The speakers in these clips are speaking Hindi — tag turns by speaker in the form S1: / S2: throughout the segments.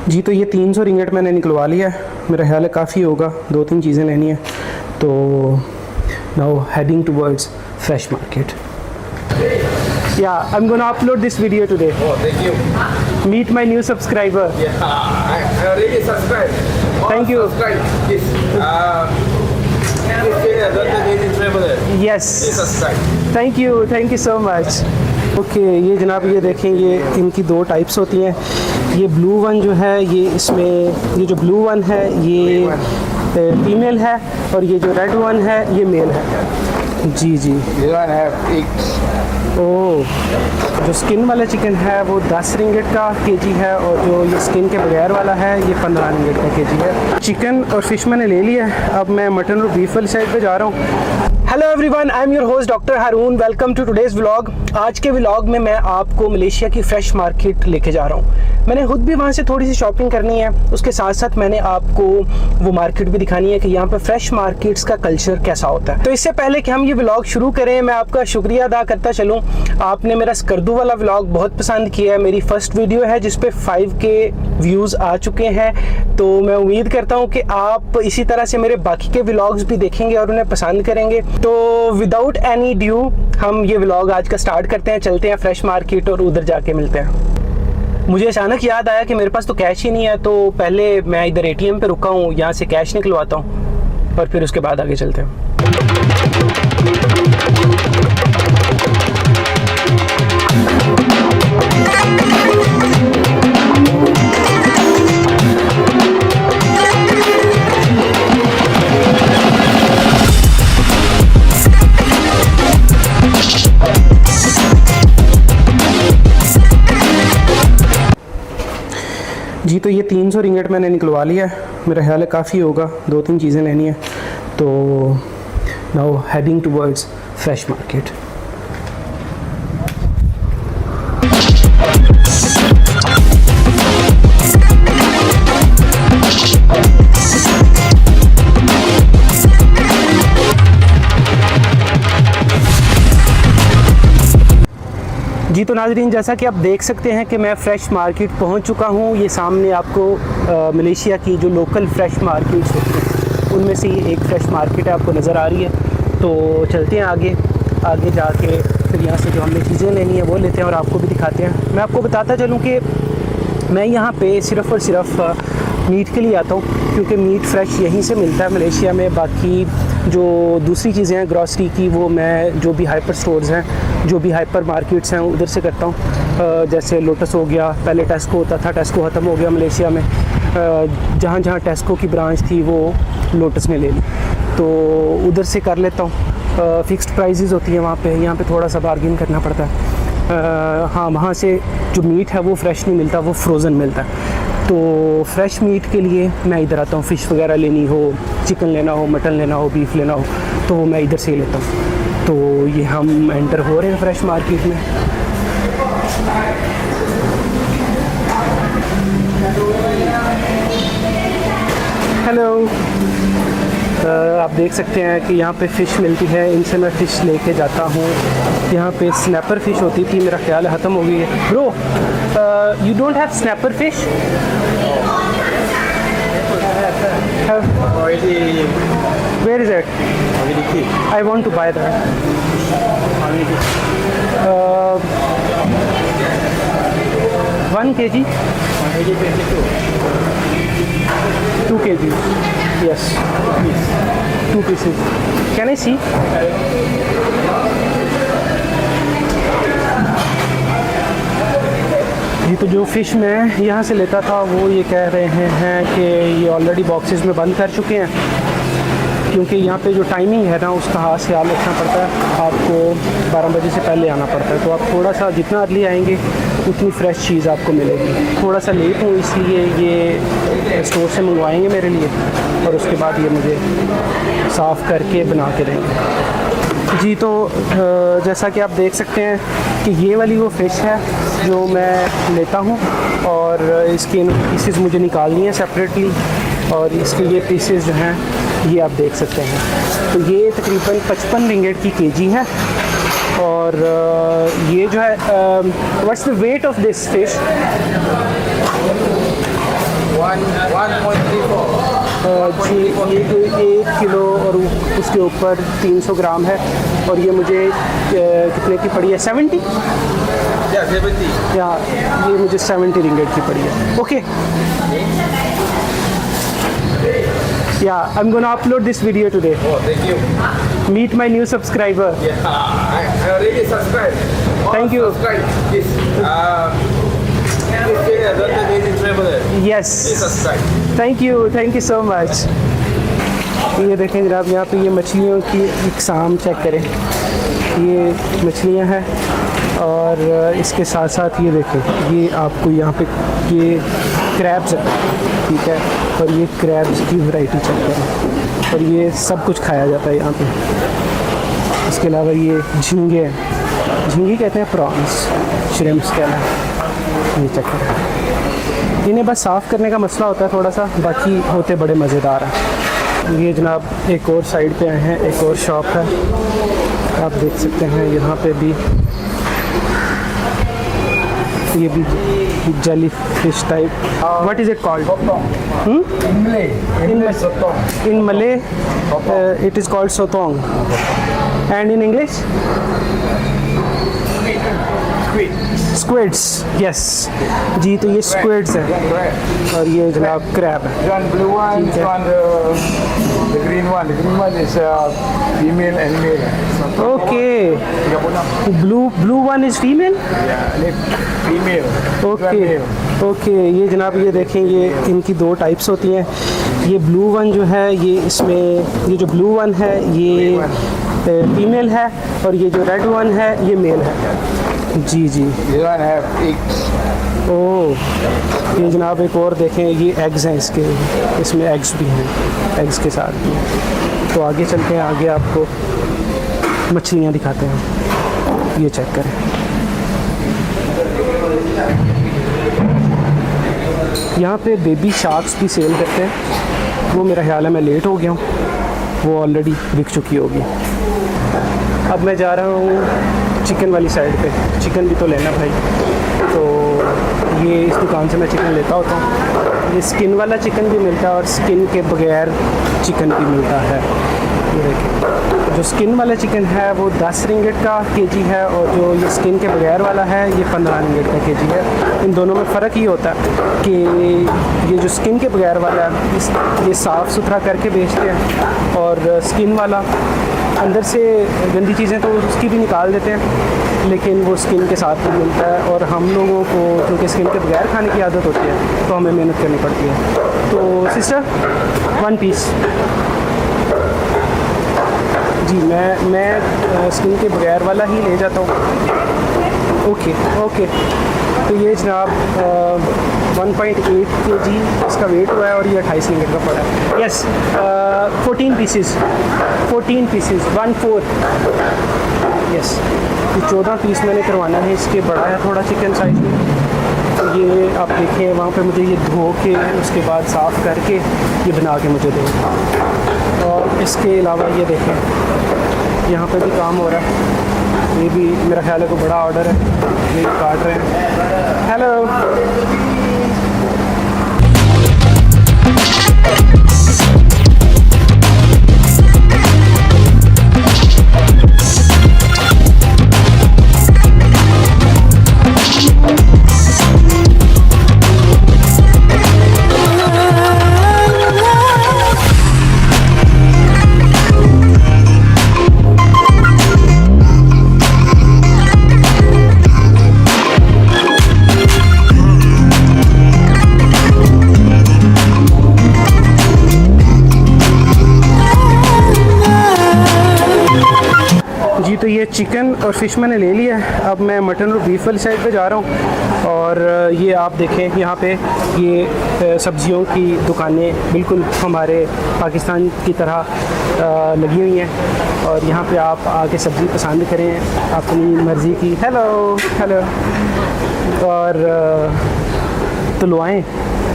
S1: जी तो ये 300 रिंगट मैंने निकलवा लिया है, मेरा ख्याल है काफ़ी होगा, 2-3 चीज़ें लेनी है। तो now heading towards fresh market. Yeah, I'm gonna upload this video today.
S2: Oh, thank you.
S1: Meet my new subscriber.
S2: Yeah, I already subscribed.
S1: Thank you.
S2: Subscribe. Yes. Traveler.
S1: Yes.
S2: Please subscribe.
S1: Thank you so much. Okay ये जनाब ये देखें, ये इनकी 2 टाइप्स होती हैं। ये ब्लू वन जो है ये इसमें ये जो ब्लू वन है ये फीमेल है और ये जो रेड वन है ये मेल है। जी जी।
S2: You don't have eggs.
S1: ओह, जो स्किन वाला चिकन है वो 10 रिंगट का केजी है और जो ये स्किन के बगैर वाला है ये 15 रिंगट का केजी है। चिकन और फिश मैंने ले लिया है, अब मैं मटन और बीफ वाली साइड पे जा रहा हूँ। Hello everyone, I am your host doctor Haroon. Welcome to today's vlog. आज के व्लॉग में मैं आपको मलेशिया की फ़्रेश मार्केट लेके जा रहा हूँ। मैंने खुद भी वहाँ से थोड़ी सी शॉपिंग करनी है, उसके साथ साथ मैंने आपको वो मार्केट भी दिखानी है कि यहाँ पे फ्रेश मार्केट्स का कल्चर कैसा होता है। तो इससे पहले कि हम ये व्लॉग शुरू करें, मैं आपका शुक्रिया अदा करता चलूँ। आपने मेरा स्कर्दू वाला व्लॉग बहुत पसंद किया है। मेरी फर्स्ट वीडियो है जिसपे 5K व्यूज़ आ चुके हैं, तो मैं उम्मीद करता हूँ कि आप इसी तरह से मेरे बाकी के व्लॉग्स भी देखेंगे और उन्हें पसंद करेंगे। तो विदाउट एनी ड्यू हम ये व्लॉग आज का स्टार्ट करते हैं, चलते हैं फ्रेश मार्केट और उधर जाके मिलते हैं। मुझे अचानक याद आया कि मेरे पास तो कैश ही नहीं है, तो पहले मैं इधर ATM पे रुका हूँ, यहाँ से कैश निकलवाता हूँ और फिर उसके बाद आगे चलते हैं। जी तो ये 300 रिंगट मैंने निकलवा लिया है, मेरा ख्याल है काफ़ी होगा, 2-3 चीज़ें लेनी है। तो now heading towards fresh market. जी तो नाज़रीन, जैसा कि आप देख सकते हैं कि मैं फ़्रेश मार्केट पहुंच चुका हूं। ये सामने आपको मलेशिया की जो लोकल फ़्रेश मार्केट्स होती हैं उनमें से ये एक फ़्रेश मार्केट है, आपको नज़र आ रही है। तो चलते हैं आगे जाके फिर यहाँ से जो हमने चीज़ें लेनी है वो लेते हैं और आपको भी दिखाते हैं। मैं आपको बताता चलूँ कि मैं यहाँ पे सिर्फ़ और सिर्फ मीट के लिए आता हूँ, क्योंकि मीट फ्रेश यहीं से मिलता है मलेशिया में। बाकी जो दूसरी चीज़ें हैं ग्रॉसरी की, वो मैं जो भी हाइपर स्टोर्स हैं, जो भी हाइपर मार्केट्स हैं उधर से करता हूँ। जैसे लोटस हो गया, पहले टेस्को होता था, टेस्को ख़त्म हो गया मलेशिया में। जहाँ जहाँ टेस्को की ब्रांच थी वो लोटस ने ले ली, तो उधर से कर लेता हूँ। फ़िक्स्ड प्राइजेज़ होती हैं वहाँ पे, यहाँ पे थोड़ा सा बार्गिन करना पड़ता है। हाँ, वहाँ से जो मीट है वो फ्रेश नहीं मिलता, वो फ्रोज़न मिलता है। तो फ्रेश मीट के लिए मैं इधर आता हूँ। फ़िश वगैरह लेनी हो, चिकन लेना हो, मटन लेना हो, बीफ लेना हो, तो मैं इधर से ही लेता हूँ। तो ये हम एंटर हो रहे हैं फ्रेश मार्केट में। हेलो, आप देख सकते हैं कि यहाँ पे फ़िश मिलती है, इनसे मैं फ़िश लेके जाता हूँ। यहाँ पे स्नैपर फ़िश होती थी, मेरा ख्याल है ख़त्म हो गई है। Bro, you don't have snapper fish? Where is it? I want to buy that. 1 kg? 2 kg. Yes. 2 pieces. Can I see? ये तो जो फ़िश मैं यहाँ से लेता था वो ये कह रहे हैं कि ये ऑलरेडी बॉक्सेस में बंद कर चुके हैं, क्योंकि यहाँ पे जो टाइमिंग है ना उसका खास ख्याल रखना पड़ता है। आपको 12 बजे से पहले आना पड़ता है, तो आप थोड़ा सा जितना अर्ली आएंगे उतनी फ़्रेश चीज़ आपको मिलेगी। थोड़ा सा लेट हूँ इसलिए ये स्टोर से मंगवाएंगे मेरे लिए और उसके बाद ये मुझे साफ़ करके बना के देंगे। जी तो जैसा कि आप देख सकते हैं कि ये वाली वो फ़िश है जो मैं लेता हूँ और इसकी पीसेस मुझे निकालनी है सेपरेटली, और इसके ये पीसेस जो हैं ये आप देख सकते हैं। तो ये तकरीबन 55 रिंगट की केजी है और ये जो है what's the weight of this fish? जी ये कोई 1 किलो और उसके ऊपर 300 ग्राम है और ये मुझे कितने की पड़ी है 70
S2: Yeah, 70.
S1: या ये मुझे 70 रिंगेट की पड़ी है ओके या I am gonna upload this video today
S2: Oh, thank you.
S1: Meet my new subscriber
S2: Yeah, I already subscribed. Oh,
S1: Thank you.
S2: Subscribe. Yes. This channel, Dr. Daily Traveler.
S1: Yes
S2: Please subscribe.
S1: Thank you so much ये देखें जनाब यहाँ पे ये मछलियों की इकसाम चेक करें ये मछलियाँ हैं और इसके साथ साथ ये देखें ये आपको यहाँ पे ये क्रैब्स है ठीक है और ये क्रैब्स की वैरायटी चेक करें और ये सब कुछ खाया जाता है यहाँ पे इसके अलावा ये झींगे हैं झींगे कहते हैं प्रॉन्स श्रिम्प्स कहना है ये चेक करें इन्हें बस साफ़ करने का मसला होता है थोड़ा सा बाकी होते बड़े मज़ेदार हैं ये जनाब एक और साइड पे आए हैं एक और शॉप है आप देख सकते हैं यहाँ पे भी ये भी jelly fish type what is it called
S2: In Malay.
S1: In-
S2: Sotong.
S1: In Malay it is called sotong and in English
S2: Squid.
S1: Squids yes जी तो ये स्क्विड्स हैं
S2: Crab.
S1: और ये जनाब क्रैब है
S2: One blue one,
S1: Okay.
S2: one the green one. The green one is female and male.
S1: Okay
S2: 36.
S1: Blue one is female
S2: Yeah, female.
S1: Okay
S2: One male.
S1: Okay ये जनाब ये देखें ये इनकी दो टाइप्स होती हैं ये ब्लू वन जो है ये इसमें ये जो ब्लू वन है ये फीमेल है और ये जो रेड वन है ये मेल है जी जी
S2: This one have eggs.
S1: ओह ये जनाब एक और देखें ये एग्स हैं इसके इसमें एग्स भी हैं एग्स के साथ भी तो आगे चलते हैं आगे आपको मछलियाँ दिखाते हैं ये चेक करें यहाँ पे बेबी शार्क्स भी सेल करते हैं वो मेरा ख्याल है मैं लेट हो गया हूँ वो ऑलरेडी बिक चुकी होगी अब मैं जा रहा हूँ चिकन वाली साइड पे चिकन भी तो लेना भाई तो ये इस दुकान से मैं चिकन लेता होता हूँ ये स्किन वाला चिकन भी मिलता है और स्किन के बगैर चिकन भी मिलता है ये देखिए जो स्किन वाला चिकन है वो 10 रिंगेट का केजी है और जो ये स्किन के बगैर वाला है ये 15 रिंगेट का केजी है इन दोनों में फ़र्क ये होता है कि ये जो स्किन के बगैर वाला है ये साफ़ सुथरा करके बेचते हैं और स्किन वाला अंदर से गंदी चीज़ें तो उसकी भी निकाल देते हैं लेकिन वो स्किन के साथ भी मिलता है और हम लोगों को क्योंकि स्किन के बगैर खाने की आदत होती है तो हमें मेहनत करनी पड़ती है तो सिस्टर 1 पीस जी मैं स्किन के बगैर वाला ही ले जाता हूँ ओके ओके तो ये जनाब 1.8 kg इसका वेट हुआ है और ये 28 रिंगेट का पड़ा है यस 14 पीसेस 1/4 यस ये 14 पीस मैंने करवाना है इसके बड़ा है थोड़ा चिकन साइज में तो ये आप देखें वहाँ पे मुझे ये धो के उसके बाद साफ़ करके ये बना के मुझे दें और इसके अलावा ये देखें यहाँ पे भी काम हो रहा है ये भी मेरा ख्याल है कोई बड़ा ऑर्डर है ये काट रहे हैं हेलो तो ये चिकन और फ़िश मैंने ले लिया है अब मैं मटन और बीफ वाली साइड पे जा रहा हूँ और ये आप देखें यहाँ पे ये सब्ज़ियों की दुकानें बिल्कुल हमारे पाकिस्तान की तरह लगी हुई हैं और यहाँ पे आप आके सब्ज़ी पसंद करें अपनी मर्ज़ी की हेलो हेलो और तुलवाएँ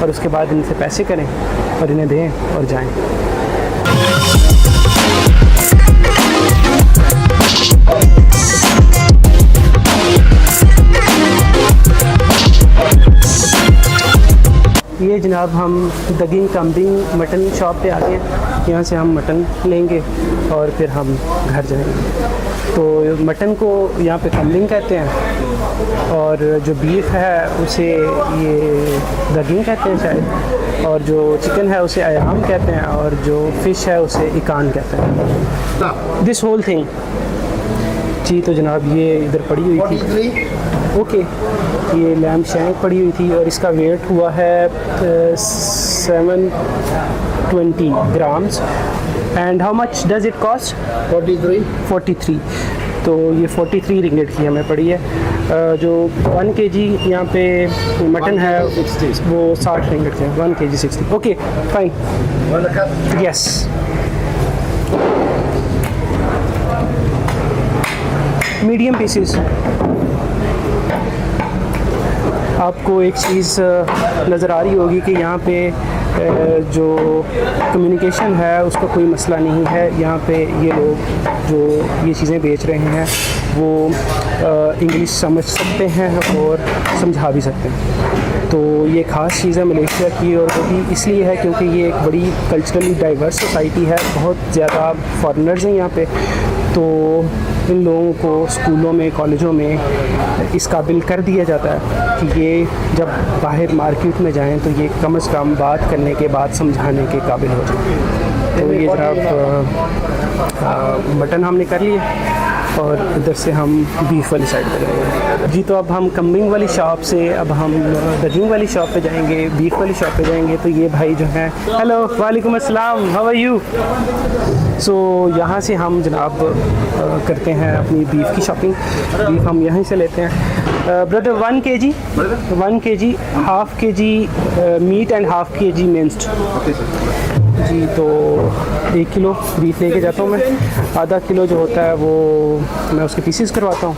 S1: और उसके बाद इनसे पैसे करें और इन्हें दें और जाएँ। ये जनाब हम दगिंग कम्बिंग मटन शॉप पे आ गए हैं। यहाँ से हम मटन लेंगे और फिर हम घर जाएंगे। तो मटन को यहाँ पे कम्बिंग कहते हैं और जो बीफ है उसे ये दगिंग कहते हैं शायद, और जो चिकन है उसे अयाम कहते हैं, और जो फ़िश है उसे इकान कहते हैं। दिस होल थिंग जी। तो जनाब ये इधर पड़ी हुई थी, ओके ये लैम्प शैंक पड़ी हुई थी और इसका वेट हुआ है 720 grams. And how much does it cost? 43। तो ये 43 रिंगिट की हमें पड़ी है। जो 1 kg यहाँ पे मटन है वो 60 रिंगिट के, 1 kg 60। Okay fine, yes. Medium pieces. आपको एक चीज़ नज़र आ रही होगी कि यहाँ पे जो कम्युनिकेशन है उसका कोई मसला नहीं है। यहाँ पे ये लोग जो ये चीज़ें बेच रहे हैं वो इंग्लिश समझ सकते हैं और समझा भी सकते हैं। तो ये ख़ास चीज़ है मलेशिया की, और वो भी इसलिए है क्योंकि ये एक बड़ी कल्चरली डाइवर्स सोसाइटी है। बहुत ज़्यादा फॉरेनर्स हैं यहाँ पे, तो इन लोगों को स्कूलों में कॉलेजों में इस काबिल कर दिया जाता है कि ये जब बाहर मार्केट में जाएं तो ये कम से कम बात करने के बाद समझाने के काबिल हो जाए। तो ये जनाब मटन हमने कर लिया और इधर से हम बीफ वाली साइड पर जाएंगे जी। तो अब हम कम्बिंग वाली शॉप से अब हम दगिंग वाली शॉप पे जाएंगे, बीफ वाली शॉप पे जाएंगे। तो ये भाई जो हैं, हेलो वालेकुम अस्सलाम, हाउ आर यू? सो यहाँ से हम जनाब करते हैं अपनी बीफ की शॉपिंग। बीफ हम यहीं से लेते हैं। Brother 1 kg, 1 kg, half kg meat and half kg minced जी। तो 1 किलो बीफ लेके जाता हूँ मैं। आधा किलो जो होता है वो मैं उसके पीसेस करवाता हूँ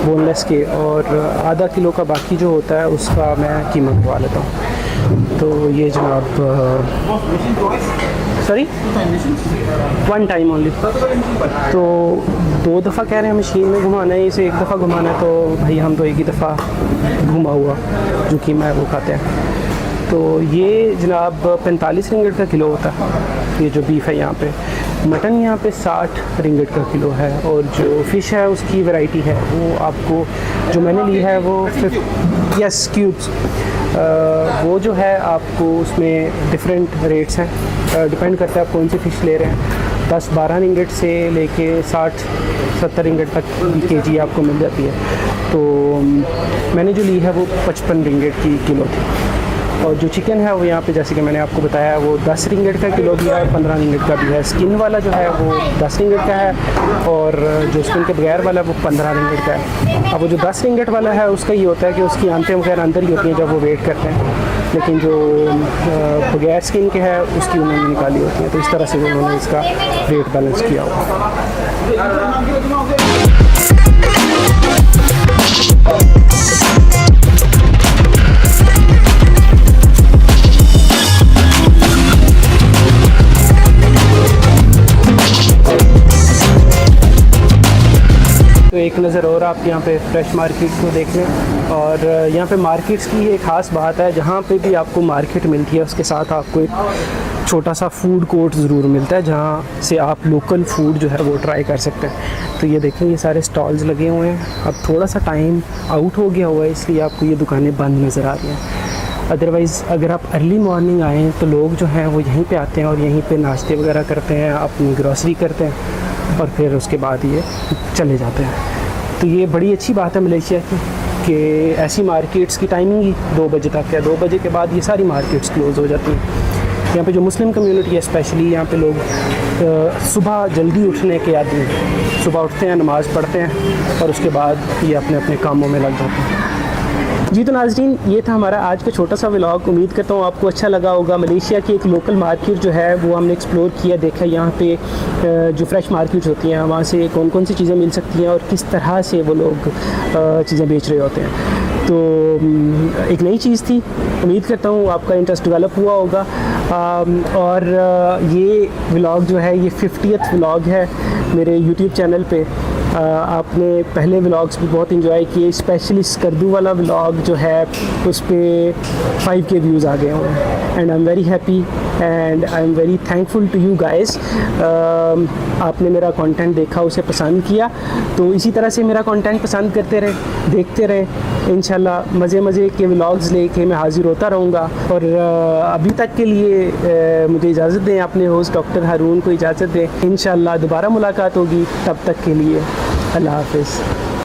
S1: बोनलेस के, और आधा किलो का बाकी जो होता है उसका मैं कीमा करवा लेता हूँ। तो ये जनाब सॉरी 1 टाइम ओनली। तो 2 दफ़ा कह रहे हैं मशीन में घुमाना है, इसे 1 दफ़ा घुमाना है। तो भाई हम तो एक ही दफ़ा घुमा हुआ जो कीमा है वो खाते हैं। तो ये जनाब 45 रिंगिट का किलो होता है ये जो बीफ है यहाँ पे। मटन यहाँ पे 60 रिंगिट का किलो है, और जो फ़िश है उसकी वैरायटी है वो आपको जो मैंने ली है वो यस क्यूब्स, वो जो है आपको उसमें डिफरेंट रेट्स हैं। डिपेंड करता है आप कौन सी फ़िश ले रहे हैं। 10-12 रिंगिट से लेके 60-70 रिंगिट तक kg आपको मिल जाती है। तो मैंने जो ली है वो 55 रिंगिट की किलो थी। और जो चिकन है वो यहाँ पे जैसे कि मैंने आपको बताया वो 10 रिंगिट का किलो भी है, 15 रिंगिट का भी है। स्किन वाला जो है वो 10 रिंगिट का है, और जो स्किन के बगैर वाला वो 15 रिंगिट का है। अब वो जो 10 रिंगिट वाला है उसका ये होता है कि उसकी आंतें वगैरह अंदर ही होती हैं जब वो वेट करते हैं, लेकिन जो बगैर स्किन के है उसकी उन्होंने निकाली होती है। तो इस तरह से उन्होंने इसका रेट बैलेंस किया हुआ। तो एक नज़र और आप यहाँ पे फ्रेश मार्केट को देख लें। और यहाँ पे मार्केट्स की एक ख़ास बात है, जहाँ पे भी आपको मार्केट मिलती है उसके साथ आपको एक छोटा सा फूड कोर्ट ज़रूर मिलता है जहाँ से आप लोकल फूड जो है वो ट्राई कर सकते हैं। तो ये देखें ये सारे स्टॉल्स लगे हुए हैं। अब थोड़ा सा टाइम आउट हो गया हुआ है इसलिए आपको ये दुकानें बंद नज़र आ रही हैं। अदरवाइज़ अगर आप अर्ली मॉर्निंग आएँ तो लोग जो हैं वो यहीं पे आते हैं और यहीं पे नाश्ते वगैरह करते हैं, अपनी ग्रॉसरी करते हैं और फिर उसके बाद ये चले जाते हैं। तो ये बड़ी अच्छी बात है मलेशिया की कि ऐसी मार्केट्स की टाइमिंग ही 2 बजे तक है। 2 बजे के बाद ये सारी मार्केट्स क्लोज़ हो जाती हैं। यहाँ पे जो मुस्लिम कम्युनिटी है स्पेशली, यहाँ पे लोग सुबह जल्दी उठने के आदी हैं। सुबह उठते हैं, नमाज़ पढ़ते हैं और उसके बाद ये अपने अपने कामों में लग जाते हैं। जी तो नाज़रीन, ये था हमारा आज का छोटा सा व्लॉग। उम्मीद करता हूँ आपको अच्छा लगा होगा। मलेशिया की एक लोकल मार्केट जो है वो हमने एक्सप्लोर किया, देखा यहाँ पे जो फ्रेश मार्केट्स होती हैं वहाँ से कौन कौन सी चीज़ें मिल सकती हैं और किस तरह से वो लोग चीज़ें बेच रहे होते हैं। तो एक नई चीज़ थी, उम्मीद करता हूँ आपका इंटरेस्ट डेवलप हुआ होगा। और ये व्लॉग जो है ये 50th व्लॉग है मेरे YouTube चैनल पे। आपने पहले व्लॉग्स भी बहुत इंजॉय किए, स्पेशली स्कर्दू वाला व्लॉग जो है उस पर 5K व्यूज़ आ गए हैं and I am very happy and I am very thankful to you guys. आपने मेरा कंटेंट देखा, उसे पसंद किया, तो इसी तरह से मेरा कंटेंट पसंद करते रहें, देखते रहें। इंशाल्लाह मज़े के व्लॉग्स लेके मैं हाज़िर होता रहूँगा। और अभी तक के लिए मुझे इजाज़त दें, अपने होस्ट डॉक्टर हारून को इजाज़त दें। इंशाल्लाह दोबारा मुलाकात होगी, तब तक के लिए अल्लाह हाफ़िज़।